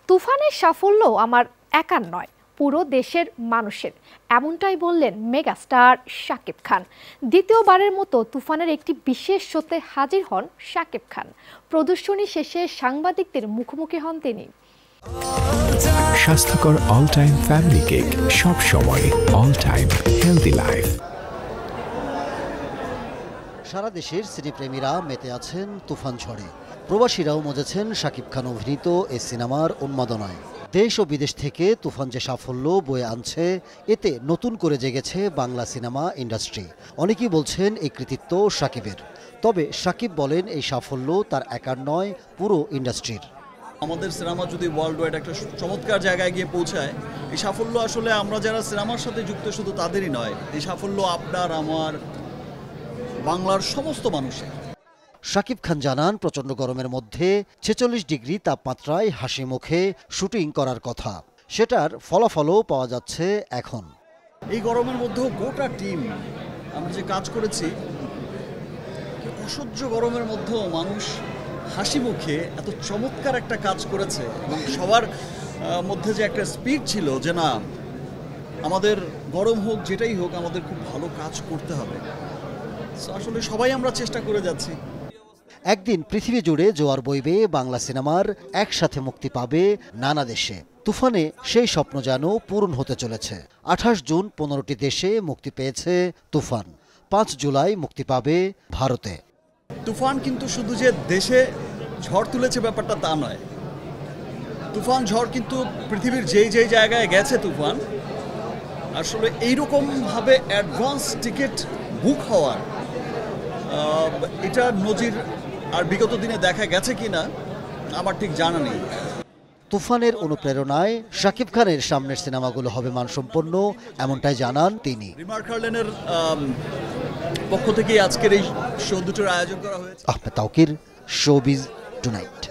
তুফানের সাফল্য আমার একার নয়, পুরো দেশের মানুষের, এমনটাই বললেন মেগাস্টার শাকিব খান। দ্বিতীয়বারের মতো তুফানের একটি বিশেষ শোতে হাজির হন শাকিব খান। প্রদর্শনী শেষে সাংবাদিকদের মুখোমুখি হন তিনি। স্বাস্থ্যকর অল টাইম ফ্যামিলি কেক, সব সময় অল টাইম হেলদি লাইফ। সারা দেশের সিনেপ্রেমীরা মেতে আছেন তুফান ঝড়ে। প্রবাসীরাও মজেছেন শাকিব খান অভিনীত এই সিনেমার উন্মাদনায়। দেশ ও বিদেশ থেকে তুফান যে সাফল্য বয়ে আনছে, এতে নতুন করে জেগেছে বাংলা সিনেমা ইন্ডাস্ট্রি। অনেকেই বলছেন এই কৃতিত্ব শাকিবের। তবে শাকিব বলেন এই সাফল্য তার একার নয়, পুরো ইন্ডাস্ট্রির। আমাদের সিনেমা যদি ওয়ার্ল্ড ওয়াইড একটা চমৎকার জায়গায় গিয়ে পৌঁছায়, এই সাফল্য আসলে আমরা যারা সিনেমার সাথে যুক্ত শুধু তাদেরই নয়, এই সাফল্য আপনার আমার বাংলার সমস্ত মানুষের। শাকিব খান জানান, প্রচণ্ড গরমের মধ্যে 46 ডিগ্রি তাপমাত্রায় হাসি মুখে শুটিং করার কথা, সেটার ফলাফলও পাওয়া যাচ্ছে এখন। এই গরমের মধ্যেও গোটা টিম আমরা যে কাজ করেছি, অসহ্য গরমের মধ্যেও মানুষ হাসি মুখে এত চমৎকার একটা কাজ করেছে এবং সবার মধ্যে যে একটা স্পিড ছিল যে না, আমাদের গরম হোক যেটাই হোক আমাদের খুব ভালো কাজ করতে হবে। আসলে সবাই আমরা চেষ্টা করে যাচ্ছি। একদিন পৃথিবী জুড়ে জোয়ার বইবে, বাংলা সিনেমার একসাথে মুক্তি পাবে নানা দেশে। তুফানে সেই স্বপ্ন যেন পূরণ হতে চলেছে। 28 জুন 15টি দেশে মুক্তি পেয়েছে তুফান। 5 জুলাই মুক্তি পাবে ভারতে। তুফান কিন্তু শুধু যে দেশে ঝড় তুলেছে ব্যাপারটা তা নয়। তুফান ঝড় কিন্তু পৃথিবীর যেই জায়গায় গেছে তুফান, আসলে এইরকমভাবে অ্যাডভান্স টিকিট বুক হওয়ার এটা নজির আর বিগত দিনে দেখা গেছে কিনা আমার ঠিক জানা নেই। তুফানের অনুপ্রেরণায় শাকিব খানের সামনের সিনেমাগুলো হবে মানসম্পন্ন, এমনটাই জানান তিনি। রিমার কার্লেনের পক্ষ থেকে আজকের এই শো দুটোর আয়োজন করা হয়েছে। Ahmed Tauquir, showbiz tonight.